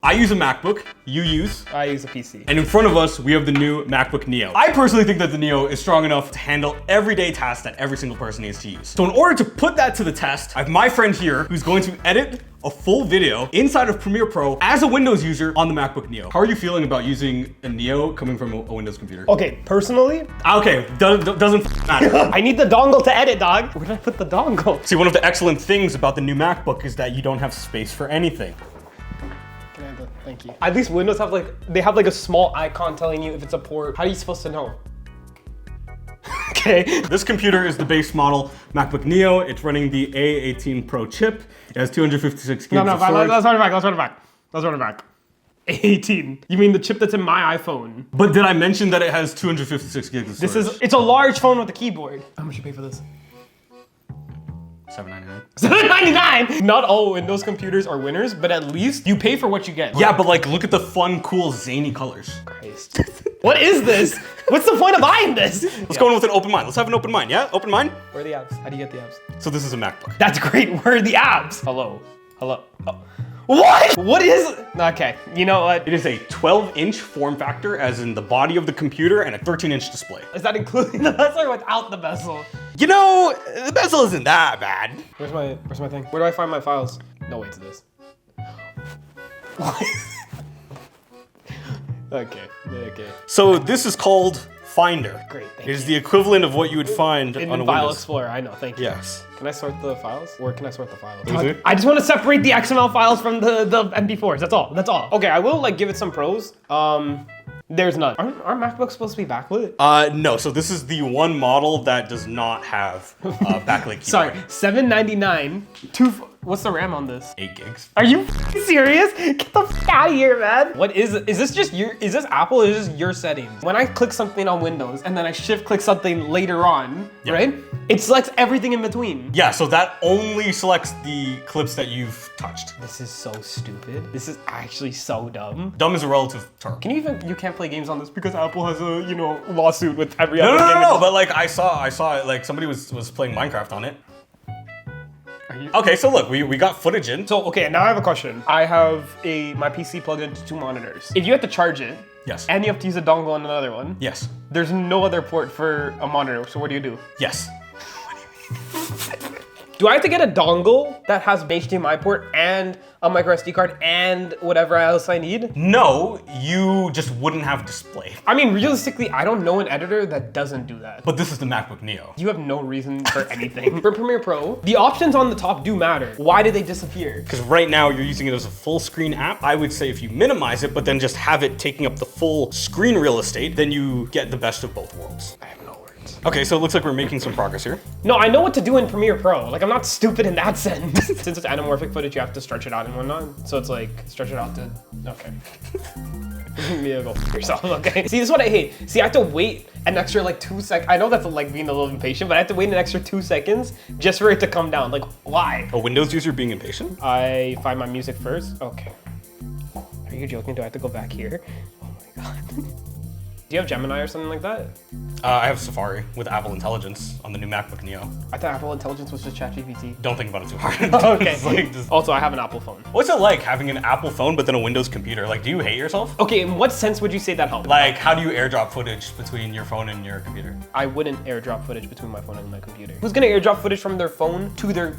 I use a MacBook, you use? I use a PC. And in front of us, we have the new MacBook Neo. I personally think that the Neo is strong enough to handle everyday tasks that every single person needs to use. So in order to put that to the test, I have my friend here who's going to edit a full video inside of Premiere Pro as a Windows user on the MacBook Neo. How are you feeling about using a Neo coming from a Windows computer? Okay, personally, Okay, doesn't matter. I need the dongle to edit, dog. Where did I put the dongle? See, one of the excellent things about the new MacBook is that you don't have space for anything. Thank you. At least Windows have they have a small icon telling you if it's a port. How are you supposed to know? Okay. This computer is the base model MacBook Neo. It's running the A18 Pro chip. It has 256 gigs of storage. Let's run it back. 18. You mean the chip that's in my iPhone? But did I mention that it has 256 gigs of storage? It's a large phone with a keyboard. How much you pay for this? $799. $799! Not all Windows computers are winners, but at least you pay for what you get. Yeah, but look at the fun, cool, zany colors. Christ. What is this? What's the point of buying this? Let's go in with an open mind. Let's have an open mind, yeah? Open mind? Where are the apps? How do you get the apps? So this is a MacBook. That's great. Where are the apps? Hello. Oh. What? What is? Okay, you know what? It is a 12-inch form factor, as in the body of the computer, and a 13-inch display. Is that including the bezel or without the bezel? You know, the bezel isn't that bad. Where's my thing? Where do I find my files? No, wait to this. Okay. So this is called Finder. Great, thank It is the equivalent of what you would find In on a File Windows. Explorer, I know, thank you. Yes. Can I sort the files? Or can I sort the files? Mhm. I just want to separate the XML files from the MP4s, that's all. Okay, I will give it some pros. There's none. Aren't MacBooks supposed to be backlit? No, so this is the one model that does not have backlit keyboard. Sorry, $799. What's the RAM on this? 8 gigs. Are you serious? Get the f out of here, man. What is it? Is this Apple or is this your settings? When I click something on Windows and then I shift click something later on, Yep. right? It selects everything in between. Yeah, so that only selects the clips that you've touched. This is so stupid. This is actually so dumb. Dumb is a relative term. You can't play games on this because Apple has a, lawsuit with every No, other game. no, but I saw it, somebody was playing Minecraft on it. Okay, so look, we got footage in. So, okay, now I have a question. I have my PC plugged into 2 monitors. If you have to charge it, Yes. and you have to use a dongle on another one, Yes. there's no other port for a monitor, so what do you do? Yes. Do I have to get a dongle that has an HDMI port and a micro SD card and whatever else I need? No, you just wouldn't have display. I mean, realistically, I don't know an editor that doesn't do that. But this is the MacBook Neo. You have no reason for anything. For Premiere Pro, the options on the top do matter. Why did they disappear? Because right now you're using it as a full screen app. I would say if you minimize it, but then just have it taking up the full screen real estate, then you get the best of both worlds. I have no words. Okay, so it looks like we're making some progress here. No, I know what to do in Premiere Pro. I'm not stupid in that sense. Since it's anamorphic footage, you have to stretch it out and whatnot. So it's stretch it out to, okay. Maybe go f yourself, okay? See, this is what I hate. See, I have to wait an extra 2 seconds. I know that's being a little impatient, but I have to wait an extra 2 seconds just for it to come down. Why? A Windows user being impatient? I find my music first. Okay. Are you joking? Do I have to go back here? Oh my God. Do you have Gemini or something like that? I have Safari with Apple Intelligence on the new MacBook Neo. I thought Apple Intelligence was just ChatGPT. Don't think about it too hard. Okay. Also, I have an Apple phone. What's it like having an Apple phone but then a Windows computer? Do you hate yourself? Okay, in what sense would you say that helped? How do you airdrop footage between your phone and your computer? I wouldn't airdrop footage between my phone and my computer. Who's gonna airdrop footage from their phone to their...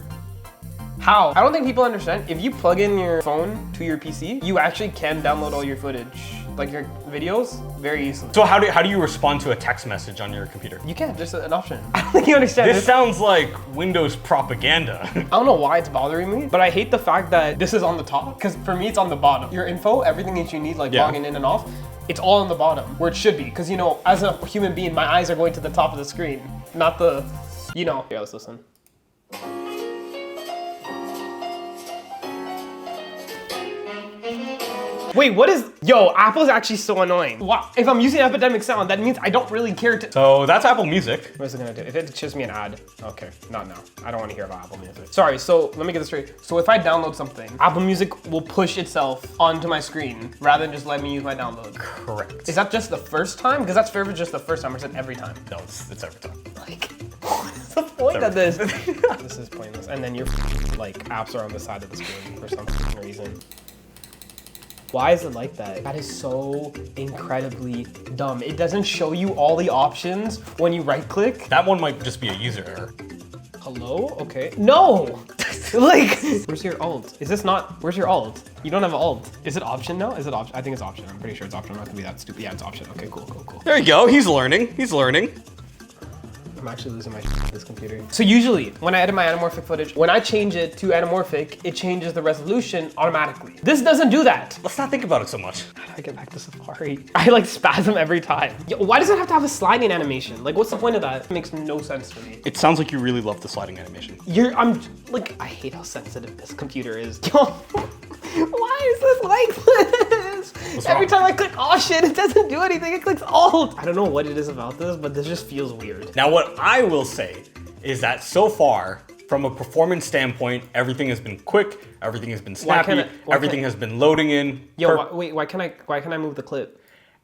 How? I don't think people understand. If you plug in your phone to your PC, you actually can download all your footage, your videos, very easily. So how do you respond to a text message on your computer? You can, there's an option. I don't think you understand. This sounds like Windows propaganda. I don't know why it's bothering me, but I hate the fact that this is on the top, because for me, it's on the bottom. Your info, everything that you need, logging in and off, it's all on the bottom, where it should be. Because, as a human being, my eyes are going to the top of the screen, not the, Here, let's listen. Wait, what is... Yo, Apple's actually so annoying. If I'm using Epidemic Sound, that means I don't really care to... So that's Apple Music. What is it gonna do? If it shows me an ad. Okay, not now. I don't want to hear about Apple Music. Sorry, so let me get this straight. So if I download something, Apple Music will push itself onto my screen rather than just let me use my download. Correct. Is that just the first time? Because that's fair if it's just the first time, or is it every time? No, it's every time. What is the point of this? This is pointless. And then your apps are on the side of the screen for some reason. Why is it like that? That is so incredibly dumb. It doesn't show you all the options when you right click. That one might just be a user error. Hello? Okay. No! Like, where's your alt? Is this not, where's your alt? You don't have an alt. Is it option now? Is it option? I think it's option. I'm pretty sure it's option. I'm not gonna be that stupid. Yeah, it's option. Okay, cool, cool, cool. There you go. He's learning. He's learning. I'm actually losing my shit with this computer. So usually, when I edit my anamorphic footage, when I change it to anamorphic, it changes the resolution automatically. This doesn't do that. Let's not think about it so much. How do I get back to Safari? I like spasm every time. Yo, why does it have to have a sliding animation? Like, what's the point of that? It makes no sense to me. It sounds like you really love the sliding animation. I hate how sensitive this computer is. Yo, why is this like this? Every time I click oh shit, it doesn't do anything. It clicks alt. I don't know what it is about this, but this just feels weird. Now, what I will say is that so far, from a performance standpoint, everything has been quick, everything has been snappy, everything has been loading in. Yo, wait, why can I move the clip?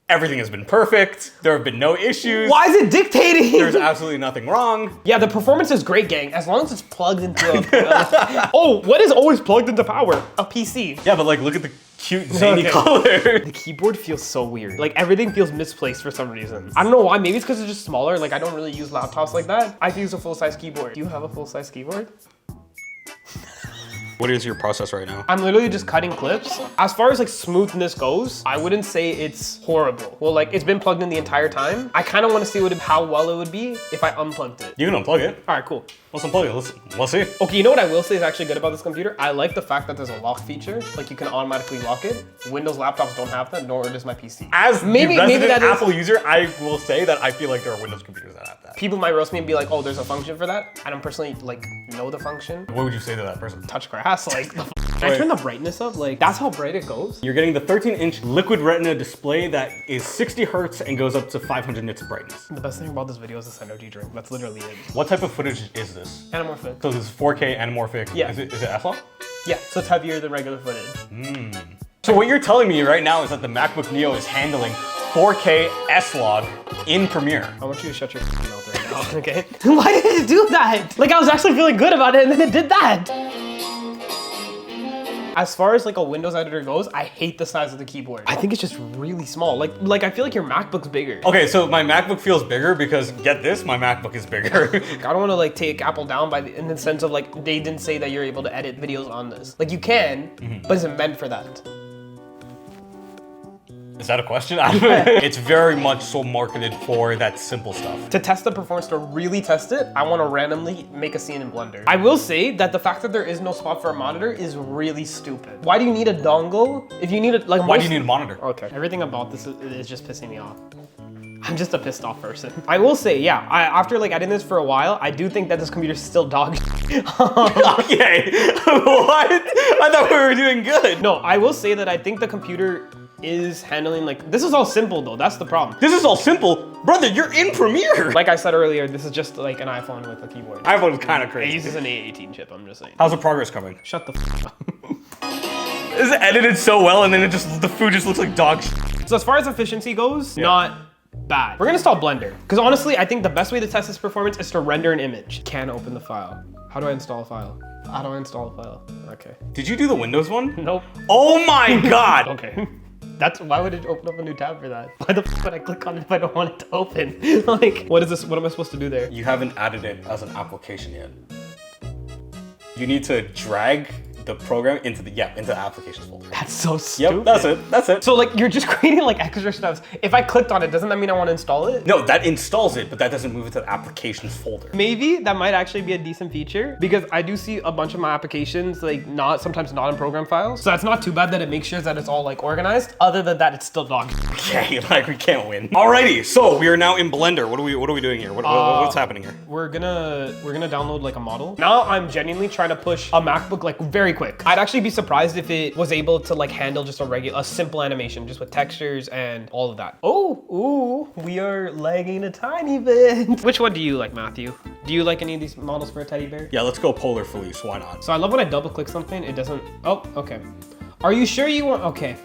Everything has been perfect. There have been no issues. Why is it dictating? There's absolutely nothing wrong. Yeah, the performance is great, gang, as long as it's plugged into a... Oh, what is always plugged into power? A PC. Yeah, but like, look at the cute zany color. The keyboard feels so weird. Like, everything feels misplaced for some reason. I don't know why. Maybe it's because it's just smaller. Like, I don't really use laptops like that. I use a full-size keyboard. Do you have a full-size keyboard? What is your process right now? I'm literally just cutting clips. As far as like smoothness goes, I wouldn't say it's horrible. Well, like it's been plugged in the entire time. I kind of want to see how well it would be if I unplugged it. You can unplug it. All right, cool. Let's unplug it. Let's see. Okay, you know what I will say is actually good about this computer? I like the fact that there's a lock feature. Like you can automatically lock it. Windows laptops don't have that, nor does my PC. As maybe that Apple user, I will say that I feel like there are Windows computers that have that. People might roast me and be like, oh, there's a function for that. I don't personally like know the function. What would you say to that person? Touch grass, like can I turn the brightness up? Like, that's how bright it goes? You're getting the 13-inch liquid retina display that is 60 hertz and goes up to 500 nits of brightness. The best thing about this video is this energy drink. That's literally it. What type of footage is this? Anamorphic. So this is 4K anamorphic. Yeah. Is it S-Log? Yeah, so it's heavier than regular footage. So what you're telling me right now is that the MacBook Neo is handling 4K S-Log in Premiere. I want you to shut your mouth right now, okay? Why did it do that? Like, I was actually feeling good about it and then it did that. As far as like a Windows editor goes, I hate the size of the keyboard. I think it's just really small. Like I feel like your MacBook's bigger. Okay, so my MacBook feels bigger because get this, my MacBook is bigger. I don't want to like take Apple down in the sense of like they didn't say that you're able to edit videos on this. Like you can, but it's meant for that. Is that a question? It's very much so marketed for that simple stuff. To test the performance, to really test it, I want to randomly make a scene in Blender. I will say that the fact that there is no spot for a monitor is really stupid. Why do you need a dongle? If you need it, like why do you need a monitor? Okay, everything about this is just pissing me off. I'm just a pissed off person. I will say, yeah, after like editing this for a while, I do think that this computer is still dog Okay, what? I thought we were doing good. No, I will say that I think the computer is handling like, this is all simple though, that's the problem. This is all simple? Brother, you're in Premiere! Like I said earlier, this is just like an iPhone with a keyboard. iPhone is kind of crazy. It uses an A18 chip, I'm just saying. How's the progress coming? Shut the f up. This is edited so well and then the food just looks like dog shit. So as far as efficiency goes, not bad. We're gonna install Blender. Because honestly, I think the best way to test this performance is to render an image. Can't open the file. How do I install a file? How do I install a file? Okay. Did you do the Windows one? Nope. Oh my God! Okay. Why would it open up a new tab for that? Why the f would I click on it if I don't want it to open? Like, what is this? What am I supposed to do there? You haven't added it as an application yet. You need to drag the program into the applications folder. That's so stupid. Yep, that's it. So like you're just creating like extra steps. If I clicked on it, doesn't that mean I want to install it? No, that installs it, but that doesn't move it to the applications folder. Maybe that might actually be a decent feature because I do see a bunch of my applications like sometimes not in program files. So that's not too bad that it makes sure that it's all like organized. Other than that, it's still dog. Okay, like we can't win. Alrighty, so we are now in Blender. What are we doing here? What's happening here? We're gonna download like a model. Now I'm genuinely trying to push a MacBook like very quick. I'd actually be surprised if it was able to like handle just a simple animation just with textures and all of that. Oh, ooh, we are lagging a tiny bit. Which one do you like, Matthew? Do you like any of these models for a teddy bear? Yeah, let's go Polar Felice, why not? So I love when I double click something, it doesn't, oh, okay. Are you sure you want, okay.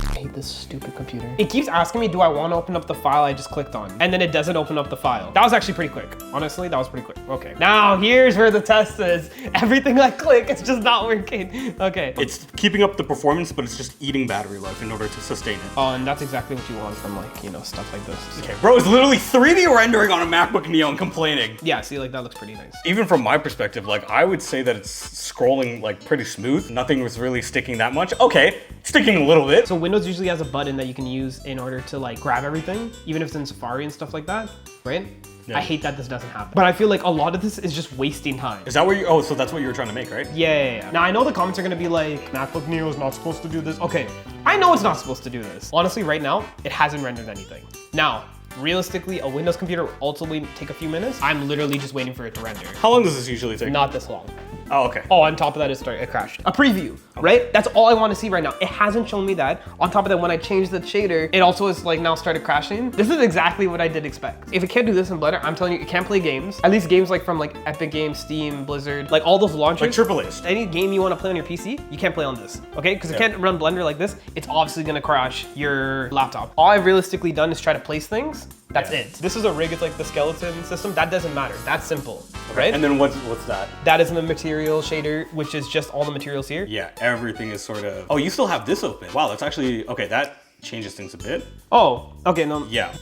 I hate this stupid computer. It keeps asking me, do I want to open up the file I just clicked on? And then it doesn't open up the file. That was actually pretty quick. Honestly, that was pretty quick. Okay. Now here's where the test is. Everything I click, it's just not working. Okay. It's keeping up the performance, but it's just eating battery life in order to sustain it. Oh, and that's exactly what you want from like, you know, stuff like this. So. Okay, bro is literally 3D rendering on a MacBook Neo and complaining. Yeah, see, like that looks pretty nice. Even from my perspective, like I would say that it's scrolling like pretty smooth. Nothing was really sticking that much. Okay, sticking a little bit. So Windows usually has a button that you can use in order to like grab everything, even if it's in Safari and stuff like that, right? Yeah. I hate that this doesn't happen. But I feel like a lot of this is just wasting time. Is that what you, oh, so that's what you were trying to make, right? Yeah. Now I know the comments are gonna be like, MacBook Neo is not supposed to do this. Okay, I know it's not supposed to do this. Honestly, right now, it hasn't rendered anything. Now, realistically, a Windows computer will ultimately take a few minutes. I'm literally just waiting for it to render. How long does this usually take? Not this long. Oh, okay. Oh, on top of that, it crashed. A preview, right? That's all I want to see right now. It hasn't shown me that. On top of that, when I changed the shader, it also is like now started crashing. This is exactly what I did expect. If it can't do this in Blender, I'm telling you, it can't play games. At least games like from like Epic Games, Steam, Blizzard, like all those launchers. Like AAA's. Any game you want to play on your PC, you can't play on this, okay? Because it can't run Blender like this. It's obviously gonna crash your laptop. All I've realistically done is try to place things. That's it. This is a rig, it's like the skeleton system. That doesn't matter, that's simple, right? And then what's that? That is in the material shader, which is just all the materials here. Yeah, everything is sort of, oh, you still have this open. Wow, that's actually, okay, that changes things a bit. Oh, okay, no. Yeah,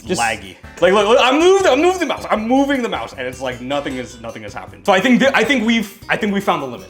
just laggy. Like, look, I'm moving the mouse, and it's like nothing has happened. So I think we found the limit.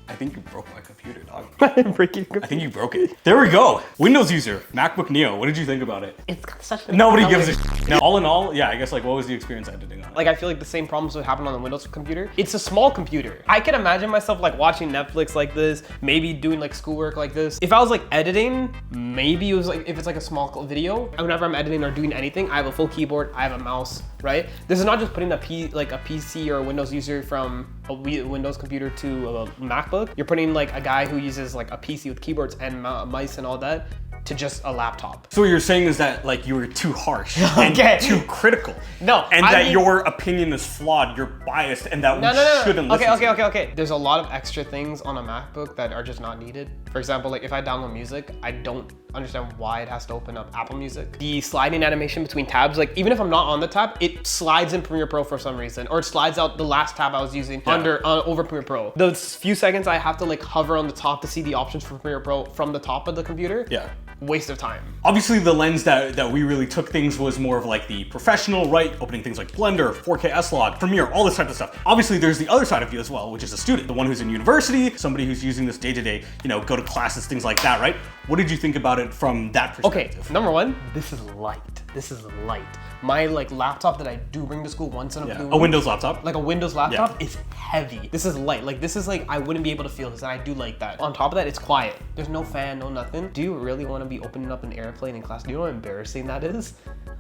I think you broke my computer, dog. I think you broke it. There we go. Windows user, MacBook Neo. What did you think about it? It's got such a Nobody gives a shit. Now, all in all, yeah, I guess like what was the experience editing on it? Like I feel like the same problems would happen on the Windows computer. It's a small computer. I can imagine myself like watching Netflix like this, maybe doing like schoolwork like this. If I was like editing, maybe it was like, if it's like a small video, whenever I'm editing or doing anything, I have a full keyboard, I have a mouse, right? This is not just putting a PC or a Windows user from a Windows computer to a MacBook. You're putting like a guy who uses like a PC with keyboards and mice and all that to just a laptop. So what you're saying is that like you were too harsh and too critical. No, and I mean, your opinion is flawed, you're biased, and that we shouldn't listen to. Okay. There's a lot of extra things on a MacBook that are just not needed. For example, like if I download music, I don't understand why it has to open up Apple Music. The sliding animation between tabs, like even if I'm not on the tab, it slides in Premiere Pro for some reason, or it slides out the last tab I was using over Premiere Pro. Those few seconds I have to like hover on the top to see the options for Premiere Pro from the top of the computer. Yeah. Waste of time. Obviously the lens that we really took things was more of like the professional, right? Opening things like Blender, 4K S-Log, Premiere, all this type of stuff. Obviously there's the other side of you as well, which is a student, the one who's in university, somebody who's using this day to day, you know, go to classes, things like that, right? What did you think about it from that perspective? Okay, number one, this is light. This is light. My like laptop that I do bring to school once in a blue moon, a Windows laptop. Like a Windows laptop is heavy. This is light. Like this is like, I wouldn't be able to feel this, and I do like that. On top of that, it's quiet. There's no fan, no nothing. Do you really want to be opening up an airplane in class? Do you know how embarrassing that is?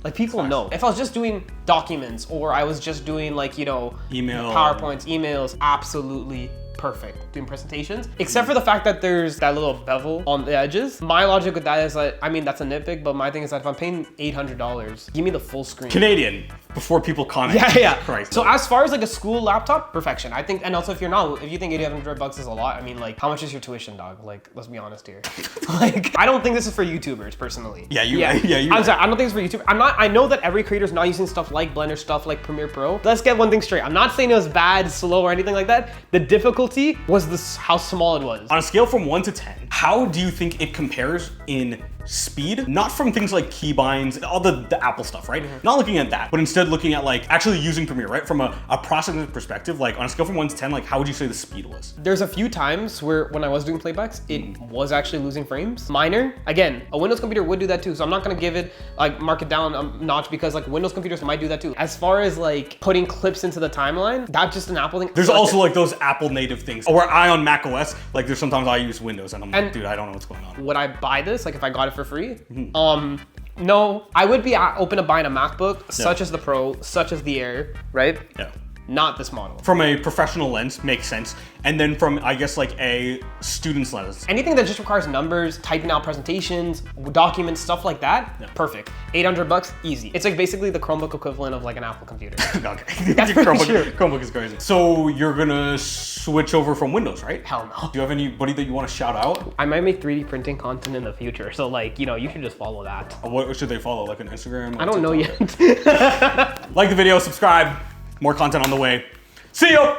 Like people know. If I was just doing documents or I was just doing like, you know, email, PowerPoints, emails, absolutely perfect doing presentations, except for the fact that there's that little bevel on the edges. My logic with that is that, I mean, that's a nitpick, but my thing is that if I'm paying $800, give me the full screen. Canadian, before people comment. Yeah. Christ. So as far as like a school laptop, perfection. I think, and also if you think $800 is a lot, I mean, like, how much is your tuition, dog? Like, let's be honest here. Like, I don't think this is for YouTubers, personally. I'm sorry, I don't think it's for YouTube. I know that every creator's not using stuff like Blender, stuff like Premiere Pro. Let's get one thing straight. I'm not saying it was bad, slow, or anything like that. The difficulty was this, how small it was. On a scale from 1 to 10, how do you think it compares in speed? Not from things like keybinds, all the Apple stuff, right? Not looking at that, but instead looking at like actually using Premiere, right? From a processing perspective, like on a scale from 1 to 10, like how would you say the speed was? There's a few times where when I was doing playbacks, it was actually losing frames. Minor. Again, a Windows computer would do that too, so I'm not gonna give it, like mark it down a notch, because like Windows computers might do that too. As far as like putting clips into the timeline, that's just an Apple thing. There's also like those Apple native things, where I on Mac OS, like there's sometimes I use Windows and I'm like, dude, I don't know what's going on. Would I buy this, like if I got it for free? No, I would be open to buying a MacBook, such as the Pro, such as the Air, right? Yeah. not this model. From a professional lens, makes sense. And then from, I guess, like a student's lens. Anything that just requires numbers, typing out presentations, documents, stuff like that, perfect. 800 bucks, easy. It's like basically the Chromebook equivalent of like an Apple computer. Okay. That's pretty true. Chromebook is crazy. So you're gonna switch over from Windows, right? Hell no. Do you have anybody that you want to shout out? I might make 3D printing content in the future, so like, you know, you should just follow that. What should they follow? Like an Instagram? I don't know yet. Like the video, subscribe, more content on the way. See ya!